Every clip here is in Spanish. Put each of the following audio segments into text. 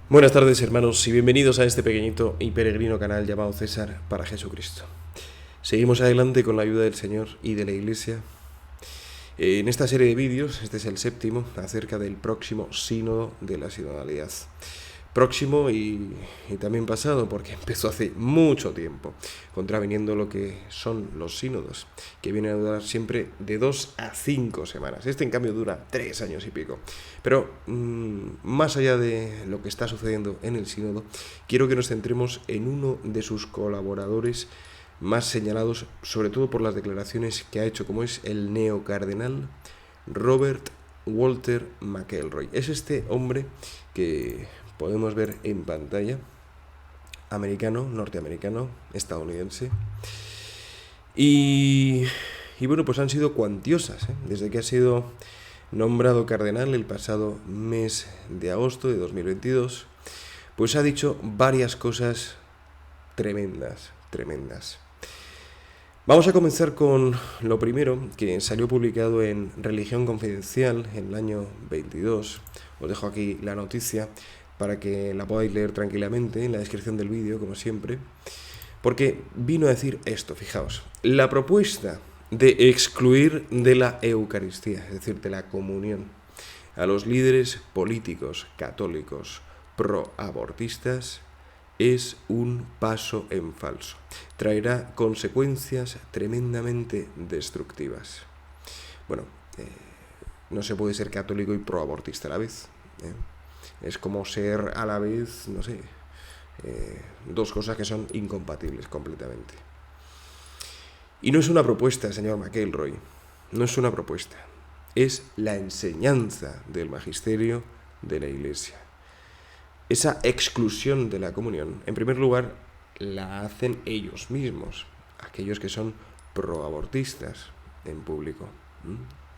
Buenas tardes, hermanos, y bienvenidos a este pequeñito y peregrino canal llamado César para Jesucristo. Seguimos adelante con la ayuda del Señor y de la Iglesia. En esta serie de vídeos, este es el séptimo, acerca del próximo sínodo de la sinodalidad. Próximo y también pasado, porque empezó hace mucho tiempo, contraviniendo lo que son los sínodos, que vienen a durar siempre de 2 a 5 semanas. Este, en cambio, dura 3 años y pico. Pero, más allá de lo que está sucediendo en el sínodo, quiero que nos centremos en uno de sus colaboradores más señalados, sobre todo por las declaraciones que ha hecho, como es el neocardenal Robert Walter McElroy. Es este hombre que podemos ver en pantalla, norteamericano, estadounidense. Y bueno, pues han sido cuantiosas, desde que ha sido nombrado cardenal el pasado mes de agosto de 2022, pues ha dicho varias cosas tremendas. Vamos a comenzar con lo primero, que salió publicado en Religión Confidencial en el año 22. Os dejo aquí la noticia para que la podáis leer tranquilamente en la descripción del vídeo, como siempre, porque vino a decir esto, fijaos: la propuesta de excluir de la Eucaristía, es decir, de la comunión, a los líderes políticos católicos proabortistas es un paso en falso. Traerá consecuencias tremendamente destructivas. Bueno, no se puede ser católico y proabortista a la vez. Es como ser a la vez, no sé, dos cosas que son incompatibles completamente. Y no es una propuesta, señor McElroy, no es una propuesta, es la enseñanza del magisterio de la Iglesia. Esa exclusión de la comunión, en primer lugar, la hacen ellos mismos, aquellos que son proabortistas en público,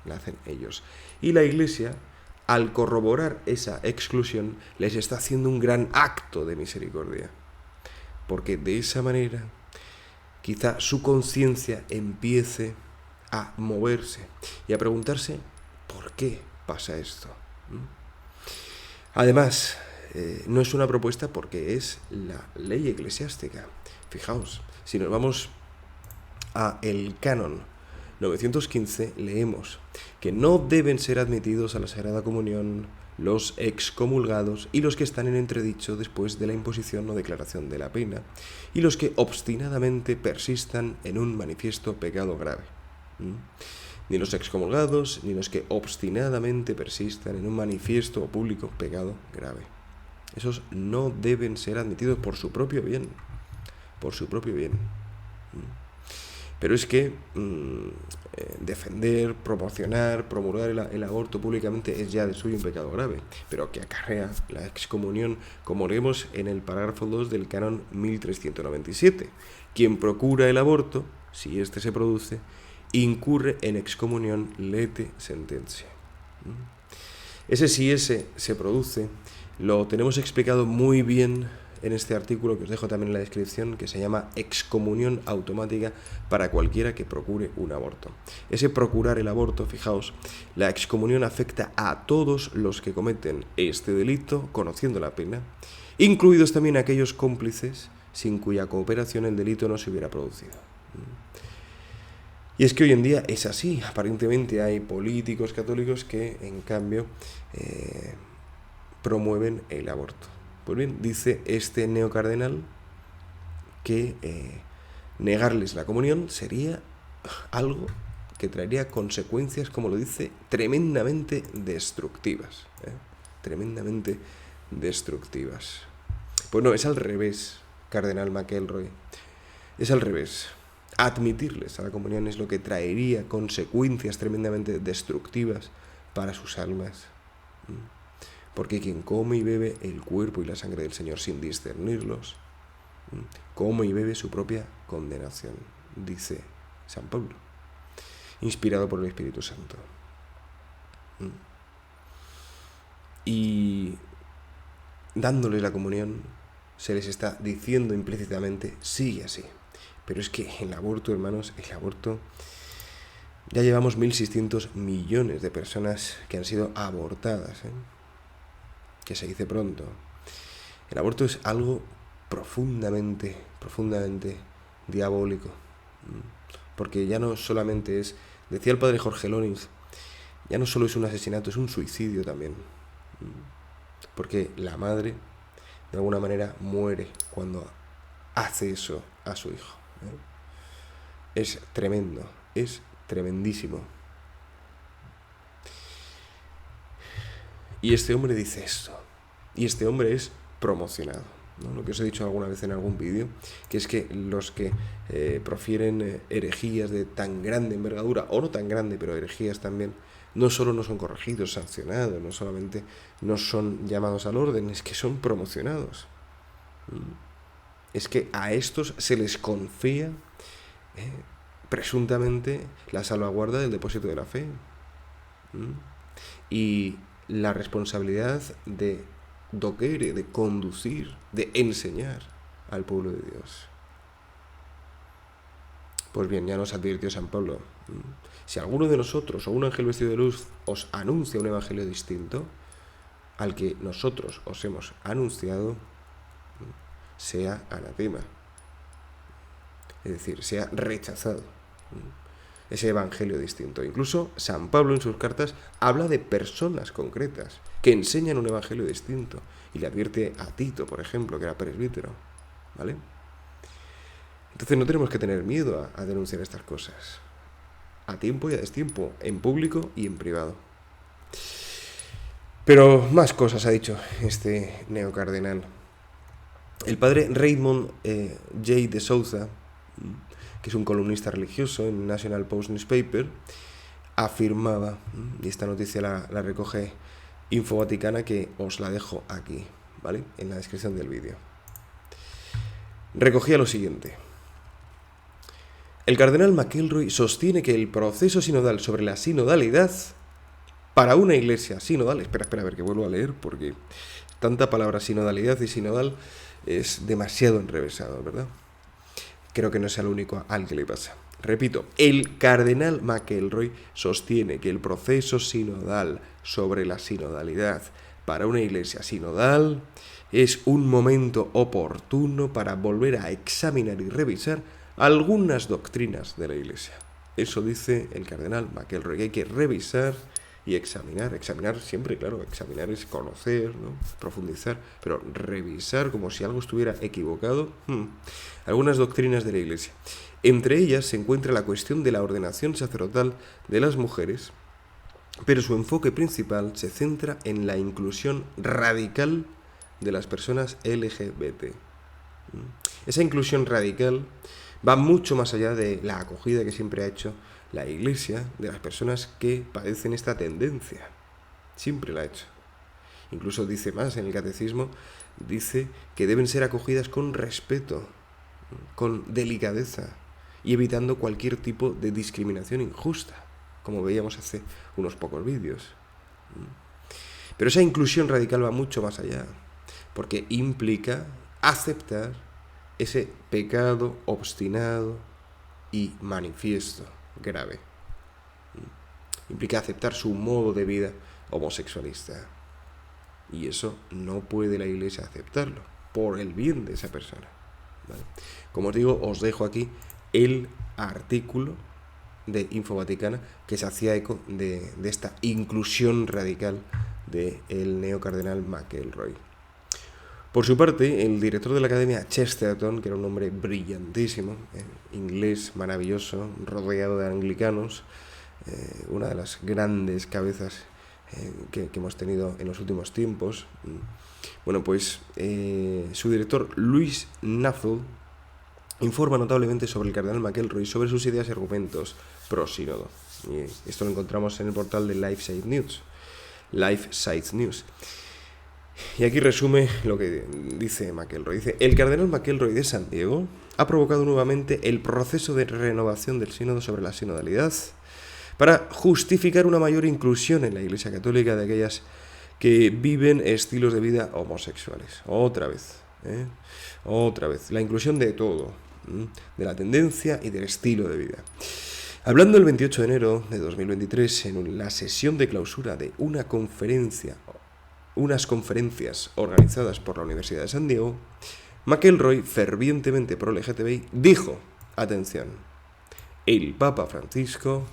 la hacen ellos. Y la Iglesia, al corroborar esa exclusión, les está haciendo un gran acto de misericordia, porque de esa manera quizá su conciencia empiece a moverse y a preguntarse ¿por qué pasa esto? Además, no es una propuesta porque es la ley eclesiástica. Fijaos, si nos vamos a el canon 915, leemos que no deben ser admitidos a la Sagrada Comunión los excomulgados y los que están en entredicho después de la imposición o declaración de la pena, y los que obstinadamente persistan en un manifiesto pecado grave. Ni los excomulgados, ni los que obstinadamente persistan en un manifiesto o público pecado grave. Esos no deben ser admitidos por su propio bien. Por su propio bien. Pero es que defender, promocionar, promulgar el aborto públicamente es ya de suyo un pecado grave, pero que acarrea la excomunión, como leemos en el parágrafo 2 del canon 1397. Quien procura el aborto, si éste se produce, incurre en excomunión lete sentencia. Ese si ese se produce, lo tenemos explicado muy bien en este artículo que os dejo también en la descripción, que se llama Excomunión automática para cualquiera que procure un aborto. Ese procurar el aborto, fijaos, la excomunión afecta a todos los que cometen este delito conociendo la pena, incluidos también aquellos cómplices sin cuya cooperación el delito no se hubiera producido. Y es que hoy en día es así. Aparentemente hay políticos católicos que, en cambio, promueven el aborto. Pues bien, dice este neocardenal que negarles la comunión sería algo que traería consecuencias, como lo dice, tremendamente destructivas. Tremendamente destructivas. Pues no, es al revés, cardenal McElroy. Es al revés. Admitirles a la comunión es lo que traería consecuencias tremendamente destructivas para sus almas. Porque quien come y bebe el cuerpo y la sangre del Señor sin discernirlos, come y bebe su propia condenación, dice San Pablo, inspirado por el Espíritu Santo. Y dándoles la comunión, se les está diciendo implícitamente, sigue así. Pero es que el aborto, hermanos, el aborto, ya llevamos 1.600 millones de personas que han sido abortadas, que se dice pronto. El aborto es algo profundamente diabólico. Porque ya no solamente es, decía el padre Jorge Lorenz, ya no solo es un asesinato, es un suicidio también. Porque la madre, de alguna manera, muere cuando hace eso a su hijo. Es tremendo, es tremendísimo. Y este hombre dice esto. Y este hombre es promocionado, ¿no? Lo que os he dicho alguna vez en algún vídeo, que es que los que profieren herejías de tan grande envergadura, o no tan grande, pero herejías también, no solo no son corregidos, sancionados, no solamente no son llamados al orden, es que son promocionados. Es que a estos se les confía presuntamente la salvaguarda del depósito de la fe. Y la responsabilidad de doquere, de conducir, de enseñar al pueblo de Dios. Pues bien, ya nos advirtió San Pablo. Si alguno de nosotros o un ángel vestido de luz os anuncia un evangelio distinto al que nosotros os hemos anunciado, sea anatema. Es decir, sea rechazado ese evangelio distinto. Incluso San Pablo en sus cartas habla de personas concretas que enseñan un evangelio distinto y le advierte a Tito, por ejemplo, que era presbítero, ¿vale? Entonces no tenemos que tener miedo a denunciar estas cosas, a tiempo y a destiempo, en público y en privado. Pero más cosas ha dicho este neocardenal. El padre Raymond J. de Souza, que es un columnista religioso en National Post Newspaper, afirmaba, y esta noticia la recoge Info Vaticana, que os la dejo aquí, ¿vale?, en la descripción del vídeo. Recogía lo siguiente: el cardenal McElroy sostiene que el proceso sinodal sobre la sinodalidad para una iglesia sinodal, espera, a ver que vuelvo a leer porque tanta palabra sinodalidad y sinodal es demasiado enrevesado, ¿verdad? Creo que no es el único al que le pasa. Repito, el cardenal McElroy sostiene que el proceso sinodal sobre la sinodalidad para una iglesia sinodal es un momento oportuno para volver a examinar y revisar algunas doctrinas de la iglesia. Eso dice el cardenal McElroy, que hay que revisar y examinar siempre, claro, examinar es conocer, ¿no?, profundizar, pero revisar como si algo estuviera equivocado, algunas doctrinas de la Iglesia. Entre ellas se encuentra la cuestión de la ordenación sacerdotal de las mujeres, pero su enfoque principal se centra en la inclusión radical de las personas LGBT. Esa inclusión radical va mucho más allá de la acogida que siempre ha hecho la Iglesia de las personas que padecen esta tendencia. Siempre la ha hecho. Incluso dice más en el catecismo, dice que deben ser acogidas con respeto, con delicadeza y evitando cualquier tipo de discriminación injusta, como veíamos hace unos pocos vídeos. Pero esa inclusión radical va mucho más allá, porque implica aceptar ese pecado obstinado y manifiesto, grave. Implica aceptar su modo de vida homosexualista. Y eso no puede la Iglesia aceptarlo, por el bien de esa persona, ¿vale? Como os digo, os dejo aquí el artículo de Info Vaticana que se hacía eco de esta inclusión radical del neocardenal McElroy. Por su parte, el director de la Academia Chesterton, que era un hombre brillantísimo, inglés maravilloso, rodeado de anglicanos, una de las grandes cabezas que hemos tenido en los últimos tiempos, bueno, pues su director, Louis Nuthall, informa notablemente sobre el cardenal McElroy, sobre sus ideas y argumentos pro sínodo. Y esto lo encontramos en el portal de LifeSite News. Y aquí resume lo que dice McElroy. Dice: el cardenal McElroy de San Diego ha provocado nuevamente el proceso de renovación del sínodo sobre la sinodalidad para justificar una mayor inclusión en la Iglesia Católica de aquellas que viven estilos de vida homosexuales. Otra vez, la inclusión de todo, de la tendencia y del estilo de vida. Hablando el 28 de enero de 2023 en la sesión de clausura de una conferencia unas conferencias organizadas por la Universidad de San Diego, McElroy, fervientemente pro LGTBI, dijo, atención, el Papa Francisco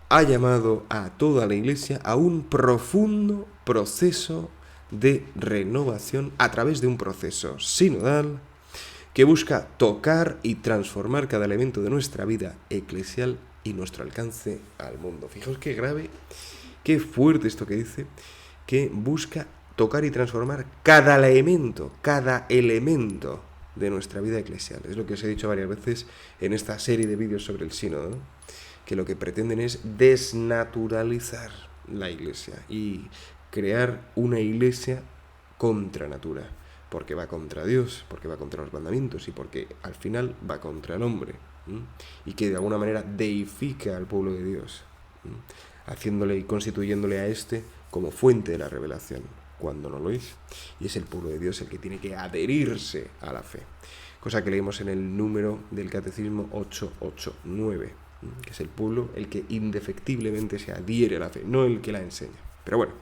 ha llamado a toda la Iglesia a un profundo proceso de renovación a través de un proceso sinodal que busca tocar y transformar cada elemento de nuestra vida eclesial y nuestro alcance al mundo. Fijaos qué grave, qué fuerte esto que dice, que busca tocar y transformar cada elemento de nuestra vida eclesial. Es lo que os he dicho varias veces en esta serie de vídeos sobre el sínodo, ¿no? Que lo que pretenden es desnaturalizar la Iglesia y crear una Iglesia contra natura, porque va contra Dios, porque va contra los mandamientos y porque al final va contra el hombre, y que de alguna manera deifica al pueblo de Dios, haciéndole y constituyéndole a este como fuente de la revelación, cuando no lo es, y es el pueblo de Dios el que tiene que adherirse a la fe, cosa que leímos en el número del Catecismo 889, que es el pueblo el que indefectiblemente se adhiere a la fe, no el que la enseña. Pero bueno,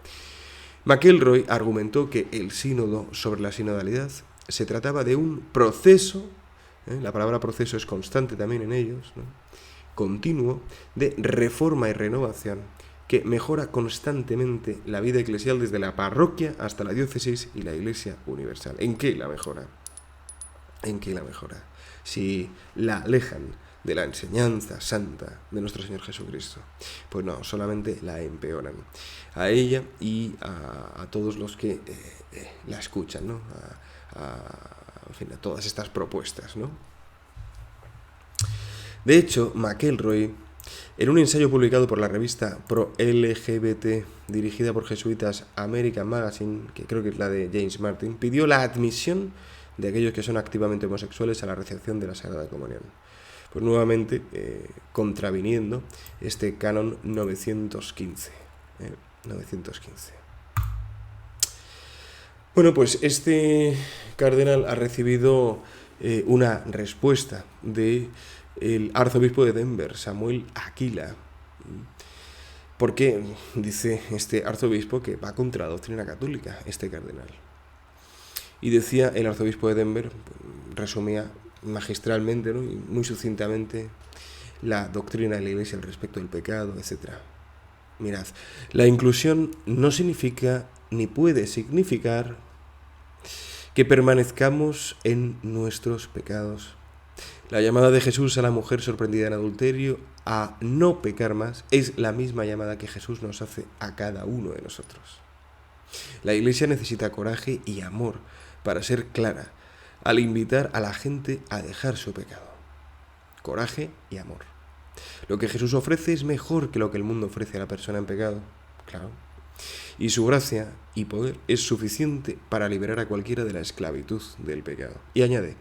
McElroy argumentó que el sínodo sobre la sinodalidad se trataba de un proceso, la palabra proceso es constante también en ellos, ¿no?, continuo, de reforma y renovación que mejora constantemente la vida eclesial desde la parroquia hasta la diócesis y la Iglesia universal. ¿En qué la mejora? ¿En qué la mejora? Si la alejan de la enseñanza santa de nuestro Señor Jesucristo, pues no, solamente la empeoran a ella y a todos los que la escuchan, ¿no? En fin, a todas estas propuestas, ¿no? De hecho, McElroy, en un ensayo publicado por la revista Pro LGBT, dirigida por jesuitas American Magazine, que creo que es la de James Martin, pidió la admisión de aquellos que son activamente homosexuales a la recepción de la Sagrada Comunión. Pues nuevamente contraviniendo este canon 915. 915. Bueno, pues este cardenal ha recibido una respuesta del arzobispo de Denver, Samuel Aquila, porque dice este arzobispo que va contra la doctrina católica, este cardenal. Y decía el arzobispo de Denver, resumía magistralmente, ¿no?, y muy sucintamente la doctrina de la Iglesia al respecto del pecado, etc. Mirad, la inclusión no significa ni puede significar que permanezcamos en nuestros pecados. La llamada de Jesús a la mujer sorprendida en adulterio a no pecar más es la misma llamada que Jesús nos hace a cada uno de nosotros. La Iglesia necesita coraje y amor para ser clara al invitar a la gente a dejar su pecado. Coraje y amor. Lo que Jesús ofrece es mejor que lo que el mundo ofrece a la persona en pecado, claro. Y su gracia y poder es suficiente para liberar a cualquiera de la esclavitud del pecado. Y añade,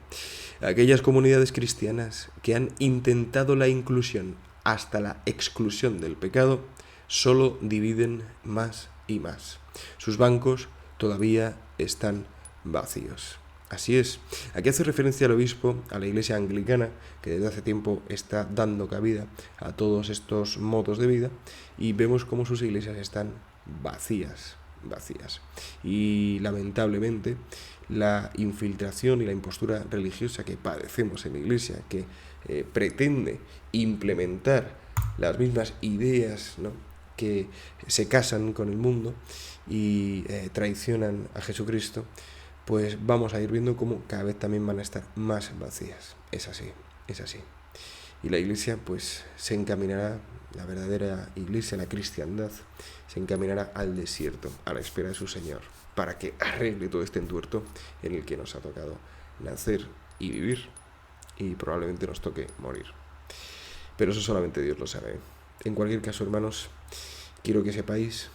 aquellas comunidades cristianas que han intentado la inclusión hasta la exclusión del pecado solo dividen más y más. Sus bancos todavía están vacíos. Así es. Aquí hace referencia el obispo a la Iglesia anglicana, que desde hace tiempo está dando cabida a todos estos modos de vida, y vemos cómo sus iglesias están vacías. Y lamentablemente la infiltración y la impostura religiosa que padecemos en la Iglesia, que pretende implementar las mismas ideas, ¿no?, que se casan con el mundo y traicionan a Jesucristo, pues vamos a ir viendo cómo cada vez también van a estar más vacías. Es así. Y la Iglesia pues se encaminará, la verdadera Iglesia, la cristiandad, se encaminará al desierto, a la espera de su Señor, para que arregle todo este entuerto en el que nos ha tocado nacer y vivir, y probablemente nos toque morir. Pero eso solamente Dios lo sabe. En cualquier caso, hermanos, quiero que sepáis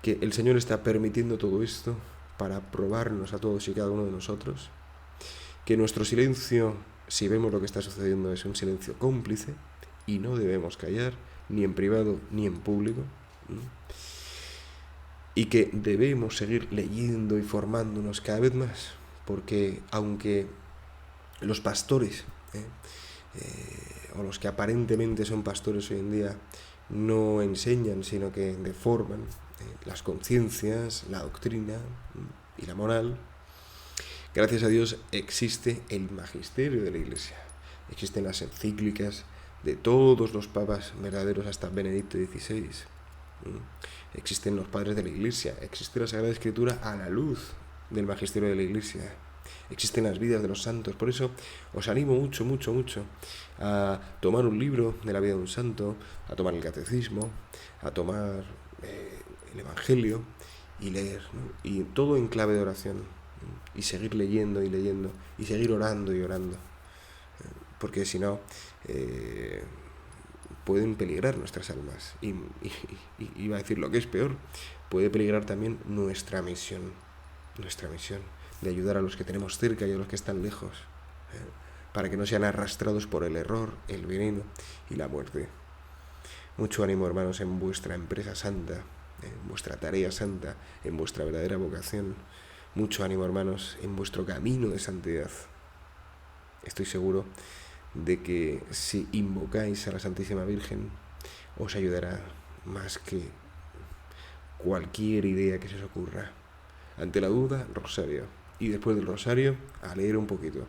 que el Señor está permitiendo todo esto para probarnos a todos y cada uno de nosotros, que nuestro silencio, si vemos lo que está sucediendo, es un silencio cómplice y no debemos callar, ni en privado ni en público, y que debemos seguir leyendo y formándonos cada vez más, porque aunque los pastores, o los que aparentemente son pastores hoy en día, no enseñan, sino que deforman las conciencias, la doctrina y la moral. Gracias a Dios existe el magisterio de la Iglesia, existen las encíclicas de todos los papas verdaderos hasta Benedicto XVI, existen los padres de la Iglesia, existe la Sagrada Escritura a la luz del magisterio de la Iglesia, existen las vidas de los santos. Por eso os animo mucho, mucho, mucho a tomar un libro de la vida de un santo, a tomar el catecismo, a tomar el Evangelio y leer, ¿no? Y todo en clave de oración, y seguir leyendo y leyendo y seguir orando y orando, porque si no pueden peligrar nuestras almas y iba a decir lo que es peor, puede peligrar también nuestra misión de ayudar a los que tenemos cerca y a los que están lejos, para que no sean arrastrados por el error, el veneno y la muerte. Mucho ánimo, hermanos, en vuestra empresa santa, en vuestra tarea santa, en vuestra verdadera vocación. Mucho ánimo, hermanos, en vuestro camino de santidad. Estoy seguro de que si invocáis a la Santísima Virgen, os ayudará más que cualquier idea que se os ocurra. Ante la duda, rosario. Y después del rosario, a leer un poquito.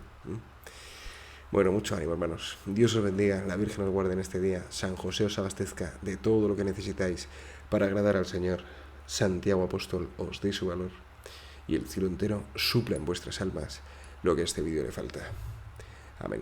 Bueno, mucho ánimo, hermanos. Dios os bendiga, la Virgen os guarde en este día. San José os abastezca de todo lo que necesitáis para agradar al Señor. Santiago Apóstol os dé su valor. Y el cielo entero supla en vuestras almas lo que a este vídeo le falta. Amén.